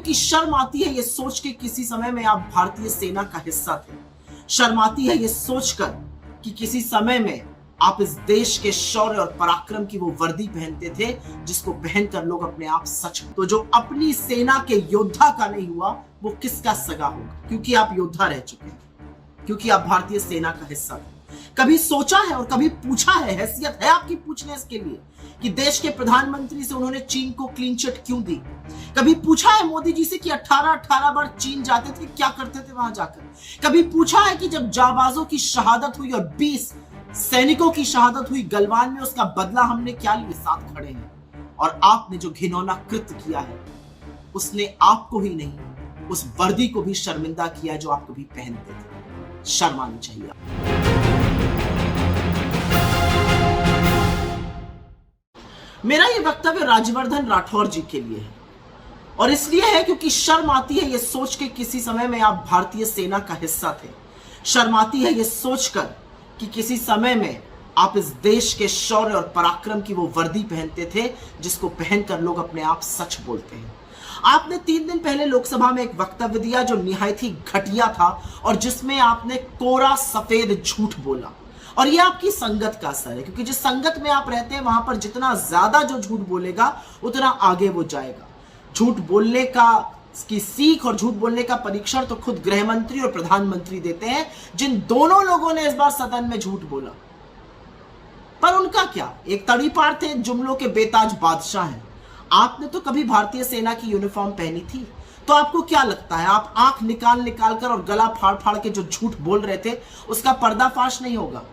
क्योंकि शर्म आती है ये सोच के किसी समय में आप भारतीय सेना का हिस्सा थे। शर्म आती है ये सोचकर कि किसी समय में आप इस देश के शौर्य और पराक्रम की वो वर्दी पहनते थे जिसको पहनकर लोग अपने आप सच। तो जो अपनी सेना के योद्धा का नहीं हुआ वो किसका सगा होगा? क्योंकि आप योद्धा रह चुके हैं, क्योंकि आप भारतीय सेना का हिस्सा थे। कभी सोचा है और कभी पूछा है, हैसियत है आपकी पूछने इसके लिए कि देश के प्रधानमंत्री से उन्होंने चीन को क्लीन चिट क्यों दी? कभी पूछा है मोदी जी से कि 18 बार चीन जाते थे, क्या करते थे वहां जाकर? कभी पूछा है कि जब जाबाजों की शहादत हुई और 20 सैनिकों की शहादत हुई गलवान में, उसका बदला हमने क्या लिए? साथ खड़े हैं। और आपने जो घिनौना कृत्य किया है उसने आपको ही नहीं, उस वर्दी को भी शर्मिंदा किया जो आप कभी पहनते थे। शर्म आनी चाहिए। मेरा ये वक्तव्य राज्यवर्धन राठौर जी के लिए है और इसलिए है क्योंकि शर्म आती है ये सोच के किसी समय में आप भारतीय सेना का हिस्सा थे। शर्म आती है ये सोचकर कि किसी समय में आप इस देश के शौर्य और पराक्रम की वो वर्दी पहनते थे जिसको पहनकर लोग अपने आप सच बोलते हैं। आपने 3 दिन पहले लोकसभा में एक वक्तव्य दिया जो निहायत ही घटिया था और जिसमें आपने कोरा सफेद झूठ बोला। और ये आपकी संगत का असर है, क्योंकि जिस संगत में आप रहते हैं वहां पर जितना ज्यादा जो झूठ बोलेगा उतना आगे वो जाएगा। झूठ बोलने की सीख और झूठ बोलने का परीक्षण तो खुद गृह मंत्री और प्रधानमंत्री देते हैं, जिन दोनों लोगों ने इस बार सदन में झूठ बोला। पर उनका क्या, एक तड़ीपार थे, जुमलों के बेताज बादशाह हैं। आपने तो कभी भारतीय सेना की यूनिफॉर्म पहनी थी, तो आपको क्या लगता है आप आंख निकाल कर और गला फाड़ फाड़ के जो झूठ बोल रहे थे उसका पर्दाफाश नहीं होगा?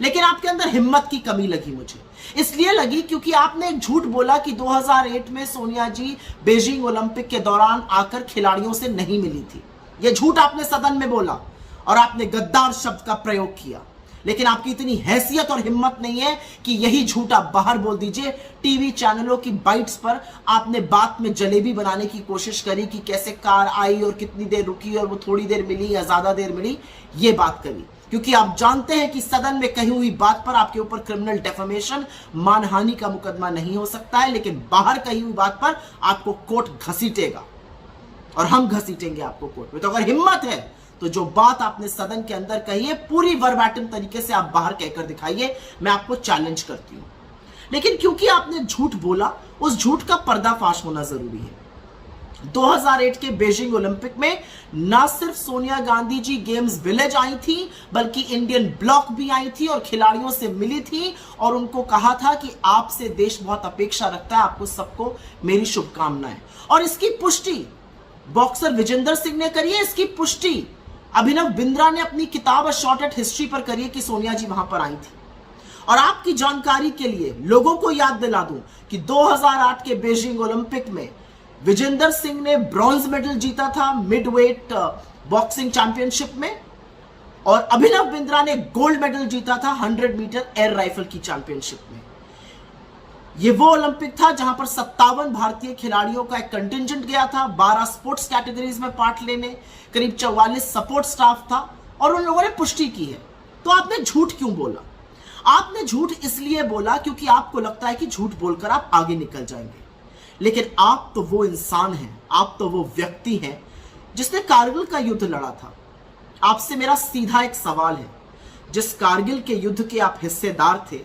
लेकिन आपके अंदर हिम्मत की कमी लगी। मुझे इसलिए लगी क्योंकि आपने एक झूठ बोला कि 2008 में सोनिया जी बीजिंग ओलंपिक के दौरान आकर खिलाड़ियों से नहीं मिली थी। यह झूठ आपने सदन में बोला और आपने गद्दार शब्द का प्रयोग किया। लेकिन आपकी इतनी हैसियत और हिम्मत नहीं है कि यही झूठ आप बाहर बोल दीजिए। टीवी चैनलों की बाइट्स पर आपने बात में जलेबी बनाने की कोशिश करी कि कैसे कार आई और कितनी देर रुकी और वो थोड़ी देर मिली या ज्यादा देर मिली, ये बात करी। क्योंकि आप जानते हैं कि सदन में कही हुई बात पर आपके ऊपर क्रिमिनल डेफेमेशन, मानहानि का मुकदमा नहीं हो सकता है, लेकिन बाहर कही हुई बात पर आपको कोर्ट घसीटेगा और हम घसीटेंगे आपको कोर्ट में। तो अगर हिम्मत है तो जो बात आपने सदन के अंदर कही है पूरी वर्बैटिम तरीके से आप बाहर कहकर दिखाइए, मैं आपको चैलेंज करती हूं। लेकिन क्योंकि आपने झूठ बोला, उस झूठ का पर्दाफाश होना जरूरी है। 2008 के बीजिंग ओलंपिक में ना सिर्फ Sonia Gandhi ji games village I थी बल्कि इंडियन ब्लॉक भी आई थी और खिलाड़ियों से मिली थी और उनको कहा था कि आपसे देश बहुत अपेक्षा रखता है, आपको सबको मेरी शुभकामनाएं। और इसकी पुष्टि बॉक्सर विजेंदर सिंह ने करी है, इसकी पुष्टि अभिनव बिंद्रा ने अपनी किताब अ शॉट एट हिस्ट्री पर करी है कि सोनिया जी वहां पर आई थी। और आपकी जानकारी के लिए लोगों को याद दिला दूं कि 2008 के बीजिंग ओलंपिक में विजेंदर सिंह ने ब्रॉन्ज मेडल जीता था मिडवेट बॉक्सिंग चैंपियनशिप में और अभिनव बिंद्रा ने गोल्ड मेडल जीता था 100 मीटर एयर राइफल की चैंपियनशिप में। यह वो ओलंपिक था जहां पर 57 भारतीय खिलाड़ियों का एक कंटिंजेंट गया था, 12 स्पोर्ट्स कैटेगरीज में पार्ट लेने, करीब 44 सपोर्ट स्टाफ था और उन लोगों ने पुष्टि की है। तो आपने झूठ क्यों बोला? आपने झूठ इसलिए बोला क्योंकि आपको लगता है कि झूठ बोलकर आप आगे निकल जाएंगे। लेकिन आप तो वो इंसान हैं, आप तो वो व्यक्ति हैं जिसने कारगिल का युद्ध लड़ा था। आपसे मेरा सीधा एक सवाल है, जिस कारगिल के युद्ध के आप हिस्सेदार थे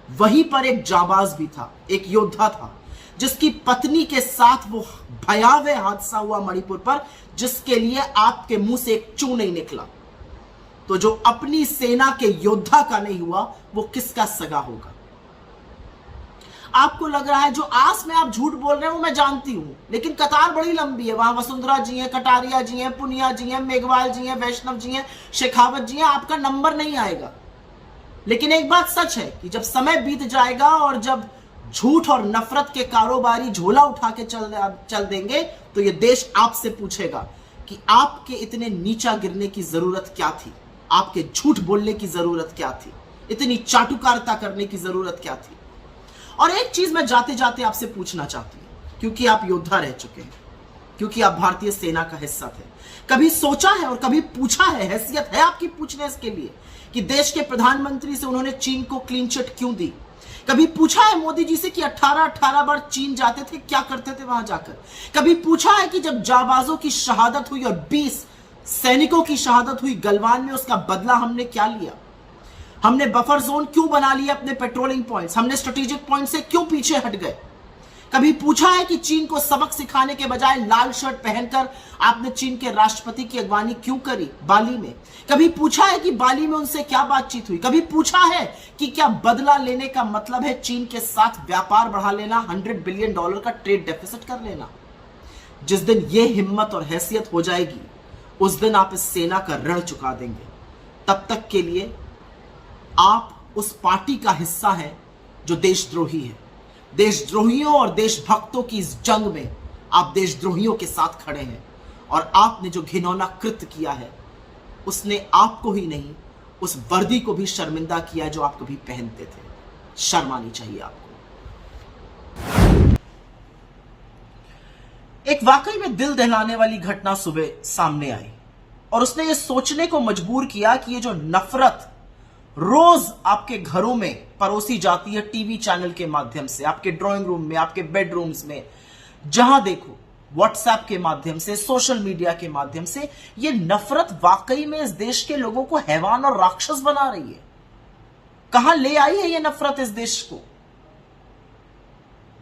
वहीं पर एक जाबाज भी था, एक योद्धा था जिसकी पत्नी के साथ वो भयावह हादसा हुआ मणिपुर पर, जिसके लिए आपके मुंह से एक चू नहीं निकला। तो जो अपनी सेना के योद्धा का नहीं हुआ वो किसका सगा होगा? आपको लग रहा है जो आस में आप झूठ बोल रहे हो मैं जानती हूं, लेकिन कतार बड़ी लंबी है। वहां वसुंधरा जी हैं, कटारिया जी हैं, पुनिया जी हैं, मेघवाल जी हैं, वैष्णव जी हैं, शेखावत जी हैं, आपका नंबर नहीं आएगा। लेकिन एक बात सच है कि जब समय बीत जाएगा और जब झूठ और नफरत के कारोबारी झोला उठा के चल देंगे तो यह देश आपसे पूछेगा कि आपके इतने नीचा गिरने की जरूरत क्या थी, आपके झूठ बोलने की जरूरत क्या थी, इतनी चाटुकारिता करने की जरूरत क्या थी। और एक चीज मैं जाते जाते आपसे पूछना चाहती हूं, क्योंकि आप योद्धा रह चुके हैं, क्योंकि आप भारतीय सेना का हिस्सा थे, कभी सोचा है और कभी पूछा है, हैसियत है आपकी पूछने इसके लिए कि देश के प्रधानमंत्री से उन्होंने चीन को क्लीन चिट क्यों दी? कभी पूछा है मोदी जी से कि 18 बार चीन जाते थे, क्या करते थे वहां जाकर? कभी पूछा है कि जब जाबाजों की शहादत हुई और 20 सैनिकों की शहादत हुई गलवान में, उसका बदला हमने क्या लिया? हमने बफर जोन क्यों बना लिया अपने पेट्रोलिंग पॉइंट्स? हमने स्ट्रेटेजिक पॉइंट से क्यों पीछे हट गए? कभी पूछा है कि चीन को सबक सिखाने के बजाय लाल शर्ट पहनकर आपने चीन के राष्ट्रपति की अगवानी क्यों करी बाली में? कभी पूछा है कि बाली में उनसे क्या बातचीत हुई? कभी पूछा है कि क्या बदला लेने का मतलब है चीन के साथ व्यापार बढ़ा लेना, $100 बिलियन का ट्रेड डेफिसिट कर लेना? जिस दिन यह हिम्मत और हैसियत हो जाएगी, उस दिन आप इस सेना का ऋण चुका देंगे। तब तक के लिए आप उस पार्टी का हिस्सा हैं जो देशद्रोही है। देशद्रोहियों और देशभक्तों की इस जंग में आप देशद्रोहियों के साथ खड़े हैं, और आपने जो घिनौना कृत्य किया है उसने आपको ही नहीं, उस वर्दी को भी शर्मिंदा किया जो आप कभी पहनते थे। शर्म आनी चाहिए आपको। एक वाकई में दिल दहलाने वाली घटना सुबह सामने आई और उसने ये सोचने को मजबूर किया कि ये जो नफरत रोज आपके घरों में परोसी जाती है, टीवी चैनल के माध्यम से, आपके ड्राइंग रूम में, आपके बेडरूम्स में, जहां देखो, व्हाट्सएप के माध्यम से, सोशल मीडिया के माध्यम से, ये नफरत वाकई में इस देश के लोगों को हैवान और राक्षस बना रही है। कहां ले आई है ये नफरत इस देश को?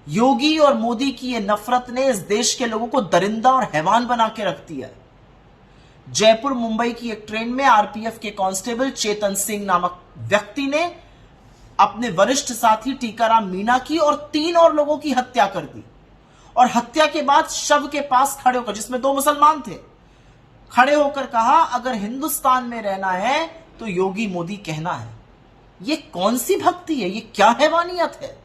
योगी और मोदी की ये नफरत ने इस देश के लोगों को दरिंदा और हैवान बना के रख दिया है। जयपुर मुंबई की एक ट्रेन में आरपीएफ के कांस्टेबल चेतन सिंह नामक व्यक्ति ने अपने वरिष्ठ साथी टीकाराम मीणा की और 3 और लोगों की हत्या कर दी, और हत्या के बाद शव के पास खड़े होकर, जिसमें 2 मुसलमान थे, खड़े होकर कहा, अगर हिंदुस्तान में रहना है तो योगी मोदी कहना है। ये कौन सी भक्ति है? ये क्या हैवानियत है?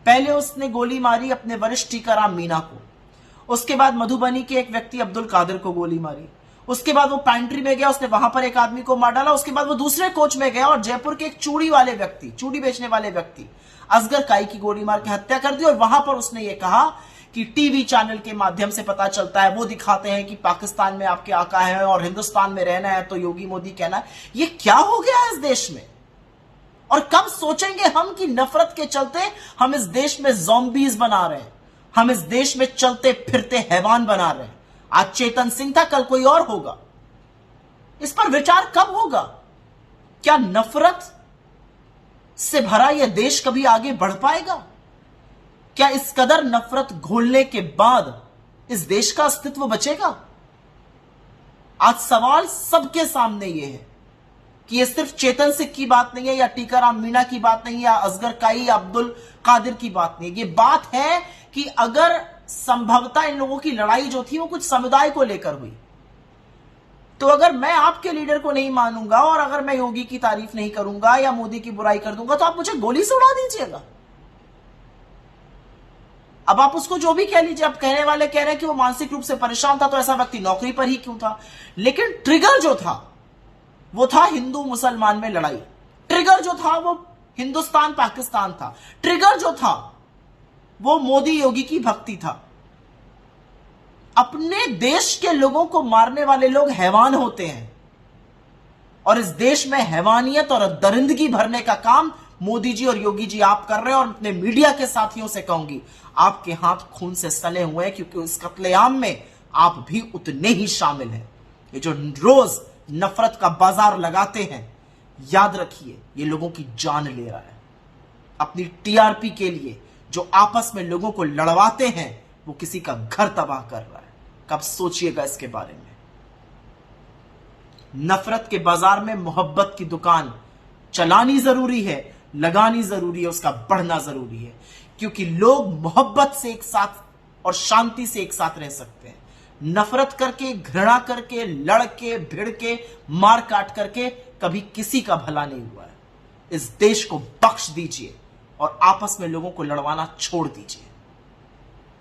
पहले उसने गोली मारी अपने वरिष्ठ टीकाराम मीणा को, उसके बाद मधुबनी के एक व्यक्ति अब्दुल कादिर को गोली मारी, उसके बाद वो पैंट्री में गया, उसने वहां पर एक आदमी को मार डाला, उसके बाद वो दूसरे कोच में गया और जयपुर के एक चूड़ी बेचने वाले व्यक्ति असगर काई की गोली मार के हत्या कर दी। और वहां पर उसने ये कहा कि टीवी चैनल के माध्यम से पता चलता है, वो दिखाते हैं कि पाकिस्तान में आपके आका है और हिंदुस्तान में रहना है तो योगी मोदी कहना है। ये क्या हो गया है इस देश में? और कब सोचेंगे हम कि नफरत के चलते हम इस देश में ज़ॉम्बीज बना रहे हैं, हम इस देश में चलते फिरते हैवान बना रहे हैं। आज चेतन सिंह था, कल कोई और होगा। इस पर विचार कब होगा? क्या नफरत से भरा यह देश कभी आगे बढ़ पाएगा? क्या इस कदर नफरत घोलने के बाद इस देश का अस्तित्व बचेगा? आज सवाल सबके सामने यह है कि यह सिर्फ चेतन सिंह की बात नहीं है, या टीकाराम मीणा की बात नहीं है, या असगर काई या अब्दुल कादिर की बात नहीं है। यह बात है कि अगर संभवतः इन लोगों की लड़ाई जो थी वो कुछ समुदाय को लेकर हुई, तो अगर मैं आपके लीडर को नहीं मानूंगा और अगर मैं योगी की तारीफ नहीं करूंगा या मोदी की बुराई कर दूंगा, तो आप मुझे गोली से उड़ा दीजिएगा। अब आप उसको जो भी कह लीजिए, अब कहने वाले कह रहे हैं कि वो मानसिक रूप से परेशान था, तो ऐसा व्यक्ति नौकरी पर ही क्यों था? लेकिन ट्रिगर जो था वो था हिंदू मुसलमान में लड़ाई, ट्रिगर जो था वो हिंदुस्तान पाकिस्तान था, ट्रिगर जो था वो मोदी योगी की भक्ति था। अपने देश के लोगों को मारने वाले लोग हैवान होते हैं, और इस देश में हैवानियत और दरिंदगी भरने का काम मोदी जी और योगी जी आप कर रहे हैं। और अपने मीडिया के साथियों से कहूंगी, आपके हाथ खून से सने हुए हैं, क्योंकि इस कत्लेआम में आप भी उतने ही शामिल हैं। ये जो रोज नफरत का बाजार लगाते हैं, याद रखिए ये लोगों की जान ले रहा है। अपनी टीआरपी के लिए जो आपस में लोगों को लड़वाते हैं, वो किसी का घर तबाह कर रहा है। कब सोचिएगा इसके बारे में। नफरत के बाजार में मोहब्बत की दुकान चलानी जरूरी है, लगानी जरूरी है, उसका बढ़ना जरूरी है, क्योंकि लोग मोहब्बत से एक साथ और शांति से एक साथ रह सकते हैं। नफरत करके, घृणा करके, लड़ के, भिड़ के, मार काट करके कभी किसी का भला नहीं हुआ है। इस देश को बख्श दीजिए और आपस में लोगों को लड़वाना छोड़ दीजिए।